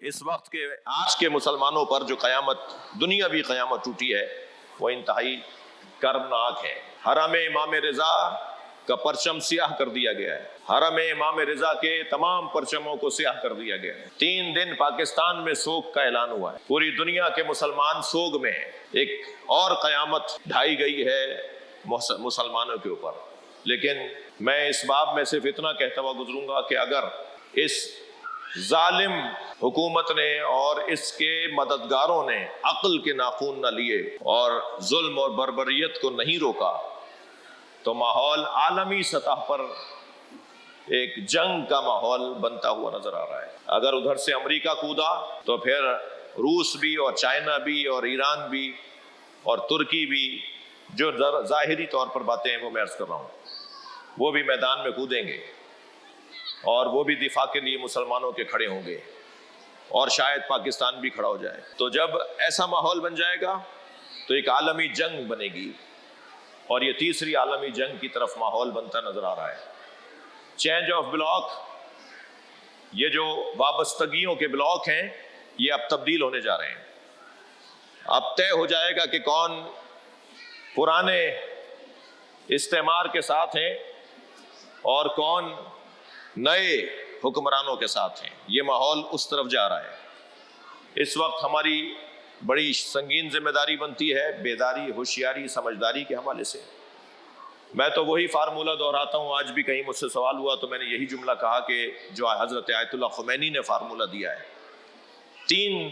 اس وقت کے آج کے مسلمانوں پر جو قیامت دنیاوی قیامت ٹوٹی ہے وہ انتہائی کربناک ہے۔ حرم امام رضا کا پرچم سیاہ کر دیا گیا ہے، حرم امام رضا کے تمام پرچموں کو سیاہ کر دیا گیا ہے۔ 3 دن پاکستان میں سوگ کا اعلان ہوا ہے، پوری دنیا کے مسلمان سوگ میں ہیں۔ ایک اور قیامت ڈھائی گئی ہے مسلمانوں کے اوپر، لیکن میں اس باب میں صرف اتنا کہتا ہوا گزروں گا کہ اگر اس ظالم حکومت نے اور اس کے مددگاروں نے عقل کے ناخون نہ لیے اور ظلم اور بربریت کو نہیں روکا تو ماحول عالمی سطح پر ایک جنگ کا ماحول بنتا ہوا نظر آ رہا ہے۔ اگر ادھر سے امریکہ کودا تو پھر روس بھی اور چائنا بھی اور ایران بھی اور ترکی بھی، جو ظاہری طور پر باتیں ہیں وہ میں عرض کر رہا ہوں، وہ بھی میدان میں کودیں گے اور وہ بھی دفاع کے لیے مسلمانوں کے کھڑے ہوں گے، اور شاید پاکستان بھی کھڑا ہو جائے۔ تو جب ایسا ماحول بن جائے گا تو ایک عالمی جنگ بنے گی، اور یہ تیسری عالمی جنگ کی طرف ماحول بنتا نظر آ رہا ہے۔ چینج آف بلاک، یہ جو وابستگیوں کے بلاک ہیں یہ اب تبدیل ہونے جا رہے ہیں۔ اب طے ہو جائے گا کہ کون پرانے استعمار کے ساتھ ہیں اور کون نئے حکمرانوں کے ساتھ ہیں۔ یہ ماحول اس طرف جا رہا ہے۔ اس وقت ہماری بڑی سنگین ذمہ داری بنتی ہے بیداری، ہوشیاری، سمجھداری کے حوالے سے۔ میں تو وہی فارمولہ دہراتا ہوں، آج بھی کہیں مجھ سے سوال ہوا تو میں نے یہی جملہ کہا کہ جو حضرت آیت اللہ خمینی نے فارمولہ دیا ہے، 3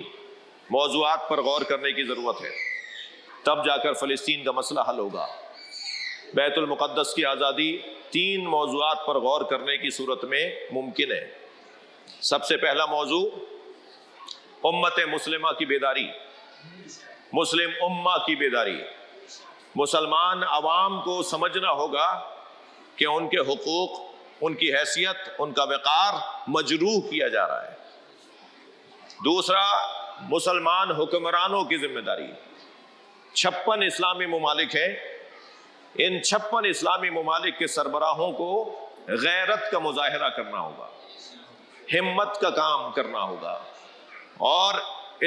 موضوعات پر غور کرنے کی ضرورت ہے، تب جا کر فلسطین کا مسئلہ حل ہوگا۔ بیت المقدس کی آزادی 3 موضوعات پر غور کرنے کی صورت میں ممکن ہے۔ سب سے پہلا موضوع امت مسلمہ کی بیداری، مسلم امہ کی بیداری۔ مسلمان عوام کو سمجھنا ہوگا کہ ان کے حقوق، ان کی حیثیت، ان کا وقار مجروح کیا جا رہا ہے۔ دوسرا، مسلمان حکمرانوں کی ذمہ داری۔ 56 اسلامی ممالک ہیں، ان 56 اسلامی ممالک کے سربراہوں کو غیرت کا مظاہرہ کرنا ہوگا، ہمت کا کام کرنا ہوگا، اور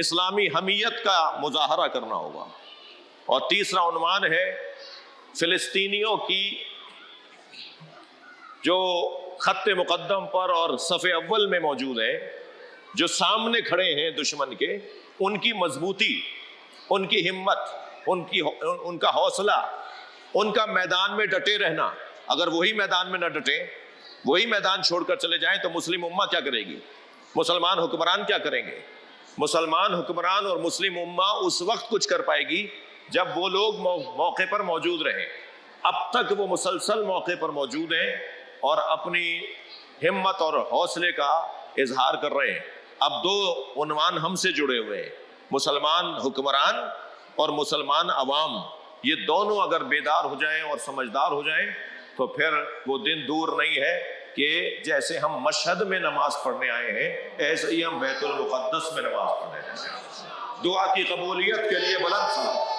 اسلامی حمیت کا مظاہرہ کرنا ہوگا۔ اور تیسرا عنوان ہے فلسطینیوں کی جو خط مقدم پر اور صف اول میں موجود ہیں، جو سامنے کھڑے ہیں دشمن کے، ان کی مضبوطی، ان کی ہمت، ان کا حوصلہ، ان کا میدان میں ڈٹے رہنا۔ اگر وہی میدان میں نہ ڈٹے، وہی میدان چھوڑ کر چلے جائیں تو مسلم امہ کیا کرے گی؟ مسلمان حکمران کیا کریں گے؟ مسلمان حکمران اور مسلم امہ اس وقت کچھ کر پائے گی جب وہ لوگ موقع پر موجود رہیں۔ اب تک وہ مسلسل موقع پر موجود ہیں اور اپنی ہمت اور حوصلے کا اظہار کر رہے ہیں۔ اب 2 عنوان ہم سے جڑے ہوئے ہیں، مسلمان حکمران اور مسلمان عوام۔ یہ دونوں اگر بیدار ہو جائیں اور سمجھدار ہو جائیں تو پھر وہ دن دور نہیں ہے کہ جیسے ہم مشہد میں نماز پڑھنے آئے ہیں ایسے ہی ہم بیت المقدس میں نماز پڑھنے جائیں۔ دعا کی قبولیت کے لیے بلند صلوات۔